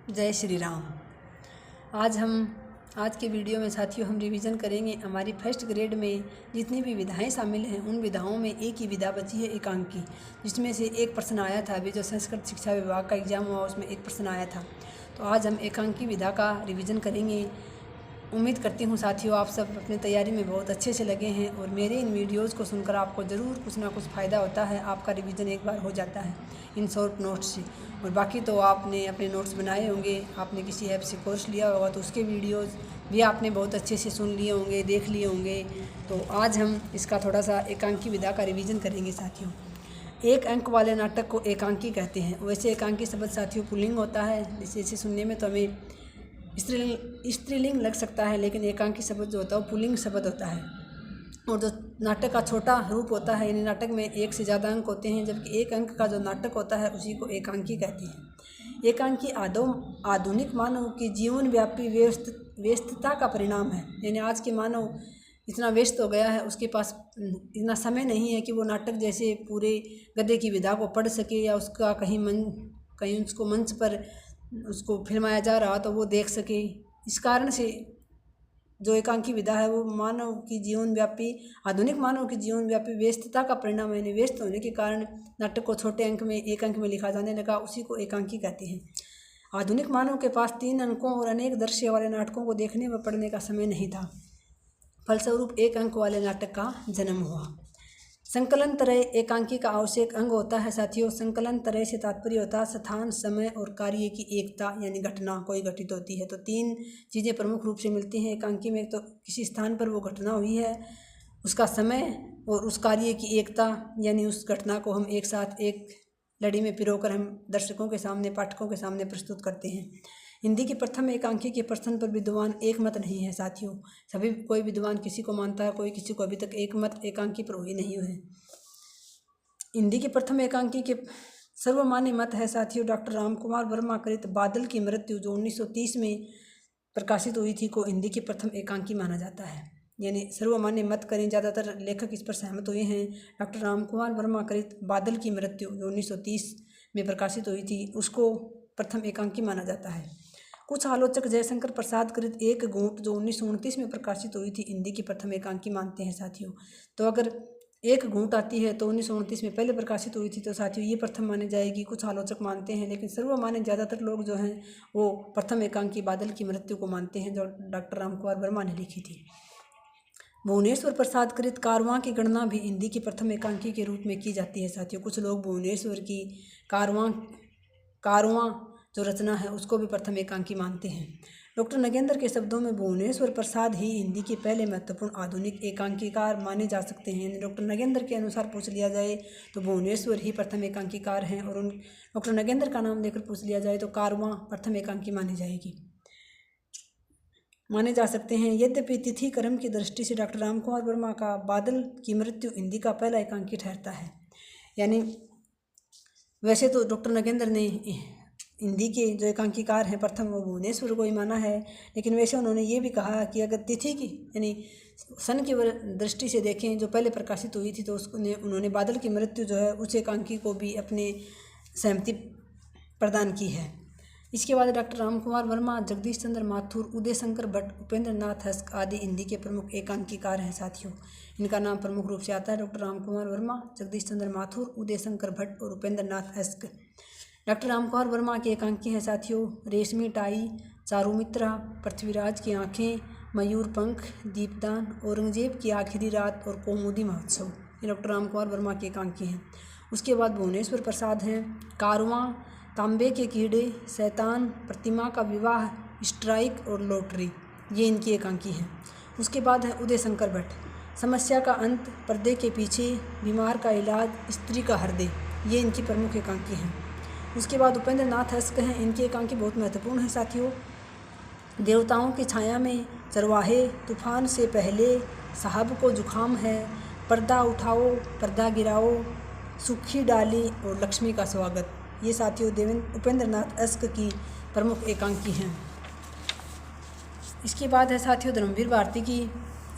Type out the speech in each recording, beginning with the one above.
जय श्री राम। आज के वीडियो में साथियों हम रिवीजन करेंगे हमारी फर्स्ट ग्रेड में जितनी भी विधाएं शामिल हैं उन विधाओं में एक ही विधा बची है एकांक की, जिसमें से एक प्रश्न आया था। अभी जो संस्कृत शिक्षा विभाग का एग्ज़ाम हुआ उसमें एक प्रश्न आया था। तो आज हम एकांकी विधा का रिवीजन करेंगे। उम्मीद करती हूँ साथियों आप सब अपनी तैयारी में बहुत अच्छे से लगे हैं और मेरे इन वीडियोज़ को सुनकर आपको ज़रूर कुछ ना कुछ फ़ायदा होता है। आपका रिवीजन एक बार हो जाता है इन शॉर्ट नोट्स से। और बाकी तो आपने अपने नोट्स बनाए होंगे, आपने किसी ऐप से कोर्स लिया होगा तो उसके वीडियोज़ भी आपने बहुत अच्छे से सुन लिए होंगे, देख लिए होंगे। तो आज हम इसका थोड़ा सा एकांकी विधा का रिवीजन करेंगे साथियों। एक अंक वाले नाटक को एकांकी कहते हैं। वैसे एकांकी शब्द साथियों पुल्लिंग होता है, जैसे सुनने में तो हमें स्त्रीलिंग लग सकता है, लेकिन एकांकी शब्द जो होता है वो पुल्लिंग शब्द होता है। और जो नाटक का छोटा रूप होता है, यानी नाटक में एक से ज़्यादा अंक होते हैं, जबकि एक अंक का जो नाटक होता है उसी को एकांकी कहते हैं। एकांकी आधुनिक मानव की जीवन व्यापी व्यस्तता का परिणाम है। यानी आज के मानव इतना व्यस्त हो गया है, उसके पास इतना समय नहीं है कि वो नाटक जैसे पूरे गद्य की विधा को पढ़ सके या उसका कहीं उसको मंच पर उसको फिल्माया जा रहा तो वो देख सके। इस कारण से जो एकांकी विधा है वो आधुनिक मानव की जीवन व्यापी व्यस्तता का परिणाम है। व्यस्त होने के कारण नाटक को छोटे अंक में एक अंक में लिखा जाने लगा, उसी को एकांकी कहते हैं। आधुनिक मानव के पास 3 अंकों और अनेक दृश्य वाले नाटकों को देखने व पढ़ने का समय नहीं था। फलस्वरूप एक अंक वाले नाटक का जन्म हुआ। संकलन तरह एकांकी का आवश्यक अंग होता है साथियों। संकलन तरह से तात्पर्य होता है स्थान, समय और कार्य की एकता, यानी घटना कोई घटित होती है तो 3 चीज़ें प्रमुख रूप से मिलती हैं एकांकी में। तो किसी स्थान पर वो घटना हुई है, उसका समय और उस कार्य की एकता, यानी उस घटना को हम एक साथ एक लड़ी में पिरोकर हम दर्शकों के सामने, पाठकों के सामने प्रस्तुत करते हैं। हिंदी के प्रथम एकांकी के प्रश्न पर विद्वान एक मत नहीं है साथियों। सभी कोई विद्वान किसी को मानता है, कोई किसी को अभी तक एक मत एकांकी पर हुई नहीं हुए। हिंदी के प्रथम एकांकी के सर्वमान्य मत है साथियों डॉक्टर रामकुमार वर्मा कृत बादल की मृत्यु, जो 1930 में प्रकाशित हुई थी, को हिंदी की प्रथम एकांकी माना जाता है। यानी सर्वमान्य मत करें, ज़्यादातर लेखक इस पर सहमत हुए हैं। डॉक्टर रामकुमार वर्मा कृत बादल की मृत्यु जो 1930 में प्रकाशित हुई थी, उसको प्रथम एकांकी माना जाता है। कुछ आलोचक जयशंकर प्रसाद कृत एक घूंट जो 1929 में प्रकाशित हुई थी, हिंदी की प्रथम एकांकी मानते हैं साथियों। तो अगर एक घूंट आती है तो 1929 में पहले प्रकाशित हुई थी तो साथियों ये प्रथम मानी जाएगी। कुछ आलोचक मानते हैं, लेकिन सर्वमान्य ज़्यादातर लोग जो हैं वो प्रथम एकांकी बादल की मृत्यु को मानते हैं, जो डॉक्टर रामकुमार वर्मा ने लिखी थी। भुवनेश्वर प्रसाद कृत कारवां की गणना भी हिंदी की प्रथम एकांकी के रूप में की जाती है साथियों। कुछ लोग भुवनेश्वर की कारवां जो रचना है उसको भी प्रथम एकांकी मानते हैं। डॉक्टर नगेंद्र के शब्दों में भुवनेश्वर प्रसाद ही हिंदी के पहले महत्वपूर्ण आधुनिक एकांकीकार माने जा सकते हैं। डॉक्टर नगेंद्र के अनुसार पूछ लिया जाए तो भुवनेश्वर ही प्रथम एकांकीकार हैं, और डॉक्टर नगेंद्र का नाम लेकर पूछ लिया जाए तो कारवां प्रथम एकांकी माने जा सकते हैं। यद्यपि तिथि क्रम की दृष्टि से डॉक्टर रामकुमार वर्मा का बादल की मृत्यु हिंदी का पहला एकांकी ठहरता है। यानी वैसे तो डॉक्टर नगेंद्र ने हिंदी के जो एकांकीकार हैं प्रथम वो भुवनेश्वर को ही माना है, लेकिन वैसे उन्होंने ये भी कहा कि अगर तिथि की यानी सन की दृष्टि से देखें जो पहले प्रकाशित हुई थी तो उन्होंने बादल की मृत्यु जो है उस एकांकी को भी अपने सहमति प्रदान की है। इसके बाद डॉक्टर रामकुमार वर्मा, जगदीश चंद्र माथुर, उदय शंकर भट्ट, उपेंद्र नाथ हस्क आदि हिंदी के प्रमुख एकांकीकार हैं साथियों। इनका नाम प्रमुख रूप से आता है डॉक्टर रामकुमार वर्मा, जगदीश चंद्र माथुर, उदय शंकर भट्ट और उपेंद्र नाथ हस्क। डॉक्टर रामकुमार वर्मा के एकांकी हैं साथियों रेशमी टाई, चारुमित्रा, पृथ्वीराज की आँखें, मयूर पंख, दीपदान, औरंगजेब की आखिरी रात और कौमुदी महोत्सव। ये डॉक्टर रामकुमार वर्मा के एकांकी हैं। उसके बाद भुवनेश्वर प्रसाद हैं कारवां, तांबे के कीड़े, शैतान, प्रतिमा का विवाह, स्ट्राइक और लॉटरी, ये इनकी एकांकी हैं। उसके बाद है उदय शंकर भट्ट, समस्या का अंत, पर्दे के पीछे, बीमार का इलाज, स्त्री का हृदय, ये इनकी प्रमुख एकांकी हैं। उसके बाद उपेंद्र नाथ हस्क हैं, इनकी एकांकी बहुत महत्वपूर्ण है साथियों। देवताओं की छाया में, चरवाहे, तूफान से पहले, साहब को जुखाम है, पर्दा उठाओ, पर्दा गिराओ, सूखी डाली और लक्ष्मी का स्वागत, ये साथियों उपेंद्र नाथ हस्क की प्रमुख एकांकी हैं। इसके बाद है साथियों धर्मवीर भारती की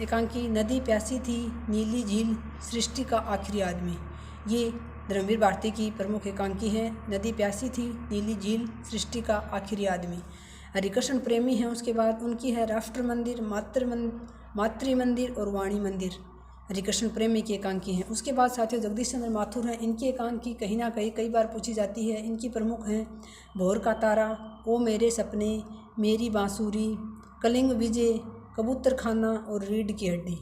एकांकी नदी प्यासी थी, नीली झील, सृष्टि का आखिरी आदमी, ये धर्मवीर भारती की प्रमुख एकांकी हैं। नदी प्यासी थी, नीली झील, सृष्टि का आखिरी आदमी। हरिकृष्ण प्रेमी हैं। उसके बाद उनकी है राष्ट्र मंदिर, मातृ मंदिर और वाणी मंदिर, हरिकृष्ण प्रेमी की एकांकी हैं। उसके बाद साथियों जगदीश चंद्र माथुर हैं। इनकी एकांकी कहीं ना कहीं कई बार पूछी जाती है। इनकी प्रमुख हैं भोर का तारा, ओ मेरे सपने, मेरी बांसुरी, कलिंग विजय, कबूतर खाना और रीढ़ की हड्डी।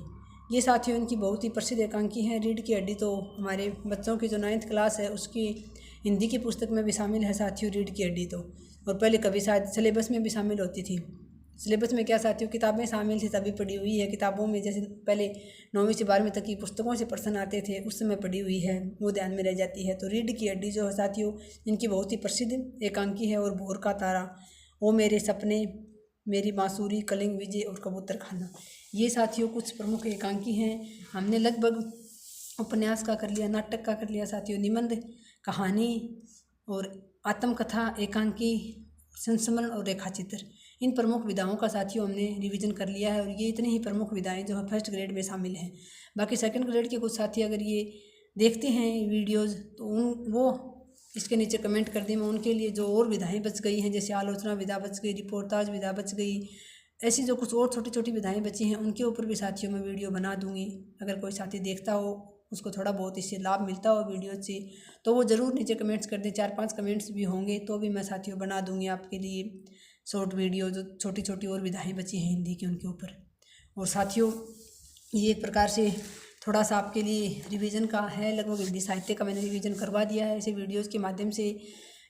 ये साथियों इनकी बहुत ही प्रसिद्ध एकांकी हैं। रीढ़ की हड्डी तो हमारे बच्चों की जो 9th क्लास है उसकी हिंदी की पुस्तक में भी शामिल है साथियों रीढ़ की हड्डी तो, और पहले कभी शायद सिलेबस में भी शामिल होती थी। सिलेबस में क्या साथियों किताबें शामिल थी तभी पढ़ी हुई है। किताबों में जैसे पहले 9वीं से 12वीं तक की पुस्तकों से प्रश्न आते थे उस समय पढ़ी हुई है, वो ध्यान में रह जाती है। तो रीढ़ की हड्डी जो है साथियों इनकी बहुत ही प्रसिद्ध एकांकी है। और भोर का तारा, ओ मेरे सपने, मेरी बांसुरी, कलिंग विजय और कबूतर खाना, ये साथियों कुछ प्रमुख एकांकी हैं। हमने लगभग उपन्यास का कर लिया, नाटक का कर लिया साथियों, निबंध, कहानी और आत्मकथा, एकांकी, संस्मरण और रेखाचित्र, इन प्रमुख विधाओं का साथियों हमने रिवीजन कर लिया है। और ये इतनी ही प्रमुख विधाएं जो है फर्स्ट ग्रेड में शामिल हैं। बाकी सेकंड ग्रेड के कुछ साथी अगर ये देखते हैं वीडियोज़ तो वो इसके नीचे कमेंट कर दें। मैं उनके लिए जो और विधाएं बच गई हैं, जैसे आलोचना विधा बच गई, रिपोर्टाज विधा बच गई, ऐसी जो कुछ और छोटी छोटी विधाएं बची हैं उनके ऊपर भी साथियों मैं वीडियो बना दूंगी। अगर कोई साथी देखता हो, उसको थोड़ा बहुत इससे लाभ मिलता हो वीडियो से, तो वो ज़रूर नीचे कमेंट्स कर दें। 4-5 कमेंट्स भी होंगे तो भी मैं साथियों बना दूंगी आपके लिए शॉर्ट वीडियो, जो छोटी छोटी और विधाएं बची हैं हिंदी की उनके ऊपर। और साथियों ये एक प्रकार से थोड़ा सा आपके लिए रिवीजन का है, लगभग हिंदी साहित्य का मैंने रिवीजन करवा दिया है। ऐसे वीडियोज़ के माध्यम से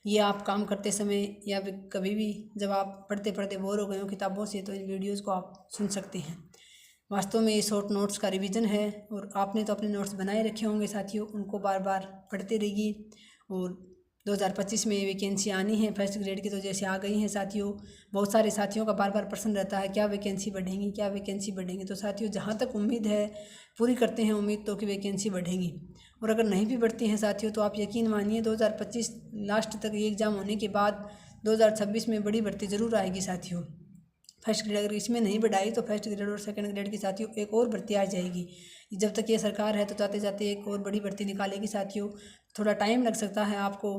ये आप काम करते समय या कभी भी जब आप पढ़ते पढ़ते बोर हो गए हो किताबों से, तो इन वीडियोज़ को आप सुन सकते हैं। वास्तव में ये शॉर्ट नोट्स का रिवीजन है और आपने तो अपने नोट्स बनाए रखे होंगे साथियों, उनको बार बार पढ़ते रहिए। और 2025 में वैकेंसी आनी है फर्स्ट ग्रेड की, तो जैसे आ गई हैं साथियों, बहुत सारे साथियों का बार बार प्रश्न रहता है क्या वैकेंसी बढ़ेंगी, क्या वैकेंसी बढ़ेंगी। तो साथियों जहाँ तक उम्मीद है पूरी करते हैं उम्मीद तो कि वैकेंसी बढ़ेंगी। और अगर नहीं भी बढ़ती हैं साथियों तो आप यकीन मानिए 2025 लास्ट तक ये एग्ज़ाम होने के बाद 2026 में बड़ी भर्ती ज़रूर आएगी साथियों। फर्स्ट ग्रेड अगर इसमें नहीं बढ़ाई तो फर्स्ट ग्रेड और सेकंड ग्रेड की साथियों एक और भर्ती आ जाएगी। जब तक ये सरकार है तो जाते जाते एक और बड़ी भर्ती निकालेगी साथियों। थोड़ा टाइम लग सकता है आपको,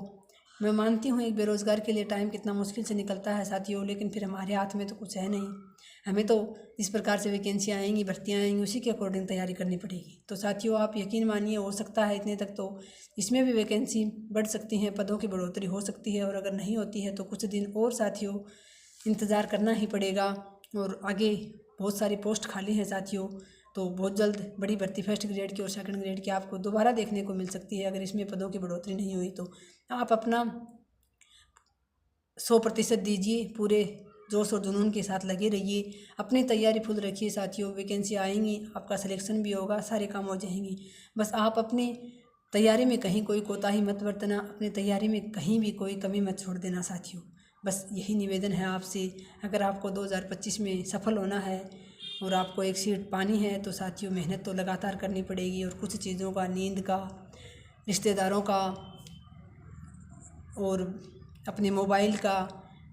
मैं मानती हूँ एक बेरोज़गार के लिए टाइम कितना मुश्किल से निकलता है साथियों, लेकिन फिर हमारे हाथ में तो कुछ है नहीं। हमें तो इस प्रकार से वैकेंसी आएंगी, भर्तियाँ आएंगी, उसी के अकॉर्डिंग तैयारी करनी पड़ेगी। तो साथियों आप यकीन मानिए हो सकता है इतने तक तो इसमें भी वैकेंसी बढ़ सकती हैं, पदों की बढ़ोतरी हो सकती है। और अगर नहीं होती है तो कुछ दिन और साथियों इंतज़ार करना ही पड़ेगा। और आगे बहुत सारी पोस्ट खाली हैं साथियों, तो बहुत जल्द बड़ी भर्ती फर्स्ट ग्रेड की और सेकंड ग्रेड की आपको दोबारा देखने को मिल सकती है। अगर इसमें पदों की बढ़ोतरी नहीं हुई तो आप अपना 100% दीजिए, पूरे जोश और जुनून के साथ लगे रहिए, अपनी तैयारी फुल रखिए साथियों। वैकेंसी आएंगी, आपका सिलेक्शन भी होगा, सारे काम हो जाएंगे। बस आप अपनी तैयारी में कहीं कोई कोताही मत बरतना, अपनी तैयारी में कहीं भी कोई कमी मत छोड़ देना साथियों। बस यही निवेदन है आपसे। अगर आपको 2025 में सफल होना है और आपको एक सीट पानी है तो साथियों मेहनत तो लगातार करनी पड़ेगी। और कुछ चीज़ों का, नींद का, रिश्तेदारों का और अपने मोबाइल का,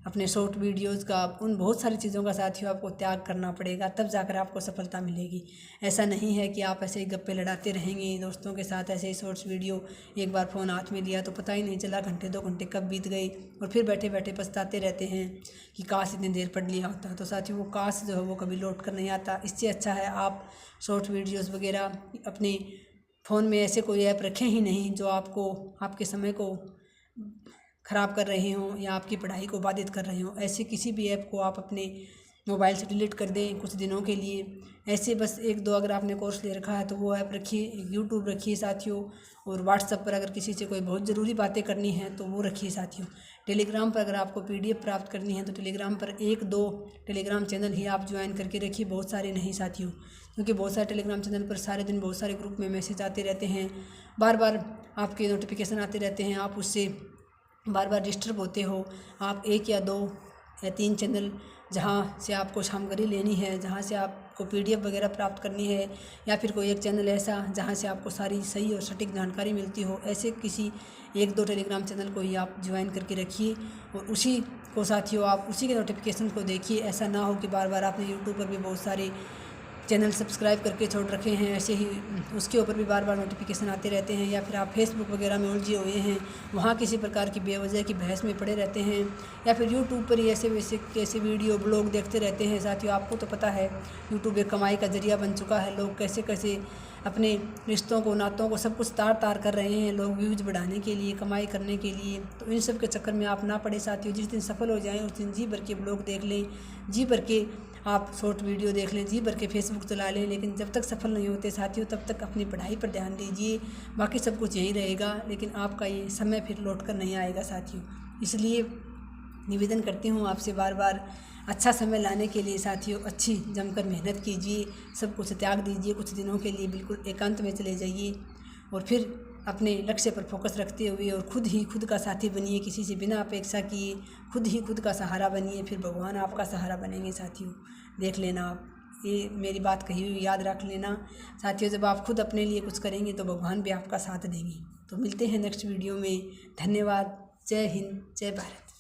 अपने शॉर्ट वीडियोज़ का, उन बहुत सारी चीज़ों का साथियों आपको त्याग करना पड़ेगा, तब जाकर आपको सफलता मिलेगी। ऐसा नहीं है कि आप ऐसे ही गप्पे लड़ाते रहेंगे दोस्तों के साथ, ऐसे ही शॉर्ट्स वीडियो एक बार फ़ोन हाथ में लिया तो पता ही नहीं चला घंटे 2 घंटे कब बीत गए, और फिर बैठे बैठे पछताते रहते हैं कि काश इतनी देर पढ़ लिया होता। तो साथियों वो काश जो है वो कभी लौट कर नहीं आता। इससे अच्छा है आप शॉर्ट वीडियोज़ वगैरह अपने फ़ोन में ऐसे कोई ऐप रखें ही नहीं जो आपको, आपके समय को ख़राब कर रहे हों या आपकी पढ़ाई को बाधित कर रहे हों। ऐसे किसी भी ऐप को आप अपने मोबाइल से डिलीट कर दें कुछ दिनों के लिए। ऐसे बस 1-2 अगर आपने कोर्स ले रखा है तो वो ऐप रखिए, यूट्यूब रखिए साथियों। और व्हाट्सएप पर अगर किसी से कोई बहुत ज़रूरी बातें करनी है तो वो रखिए साथियों। टेलीग्राम पर अगर आपको PDF प्राप्त करनी है तो टेलीग्राम पर 1-2 टेलीग्राम चैनल ही आप ज्वाइन करके रखिए, बहुत सारे नहीं साथियों, क्योंकि बहुत सारे टेलीग्राम चैनल पर सारे दिन बहुत सारे ग्रुप में मैसेज आते रहते हैं, बार बार आपके नोटिफिकेशन आते रहते हैं, आप उससे बार बार डिस्टर्ब होते हो। आप 1 या 2 या 3 चैनल जहाँ से आपको सामग्री लेनी है, जहाँ से आपको PDF वगैरह प्राप्त करनी है, या फिर कोई एक चैनल ऐसा जहाँ से आपको सारी सही और सटीक जानकारी मिलती हो, ऐसे किसी 1-2 टेलीग्राम चैनल को ही आप ज्वाइन करके रखिए और उसी को साथियों आप उसी के नोटिफिकेशन को देखिए। ऐसा ना हो कि बार बार आपने यूट्यूब पर भी बहुत सारे चैनल सब्सक्राइब करके छोड़ रखे हैं, ऐसे ही उसके ऊपर भी बार बार नोटिफिकेशन आते रहते हैं, या फिर आप फेसबुक वगैरह में उलझे हुए हैं, वहाँ किसी प्रकार की बेवजह की बहस में पड़े रहते हैं, या फिर यूट्यूब पर ही ऐसे वैसे कैसे वीडियो ब्लॉग देखते रहते हैं। साथियों, आपको तो पता है यूट्यूब एक कमाई का जरिया बन चुका है। लोग कैसे कैसे अपने रिश्तों को, नातों को, सब कुछ तार कर रहे हैं, लोग व्यूज़ बढ़ाने के लिए, कमाई करने के लिए। तो इन सब के चक्कर में आप ना पड़े साथियों। जिस दिन सफल हो जाएं उस दिन जी भर के ब्लॉग देख लें, जी भर के आप शॉर्ट वीडियो देख लें, जी भर के फेसबुक चला लें, लेकिन जब तक सफल नहीं होते साथियों तब तक अपनी पढ़ाई पर ध्यान दीजिए। बाकी सब कुछ यहीं रहेगा, लेकिन आपका ये समय फिर लौट कर नहीं आएगा साथियों। इसलिए निवेदन करती हूँ आपसे बार बार, अच्छा समय लाने के लिए साथियों अच्छी जमकर मेहनत कीजिए, सब कुछ त्याग दीजिए, कुछ दिनों के लिए बिल्कुल एकांत में चले जाइए और फिर अपने लक्ष्य पर फोकस रखते हुए और खुद ही खुद का साथी बनिए, किसी से बिना अपेक्षा किए खुद ही खुद का सहारा बनिए, फिर भगवान आपका सहारा बनेंगे साथियों। देख लेना आप, ये मेरी बात कही हुई याद रख लेना साथियों। जब आप खुद अपने लिए कुछ करेंगे तो भगवान भी आपका साथ देंगे। तो मिलते हैं नेक्स्ट वीडियो में। धन्यवाद। जय हिंद, जय भारत।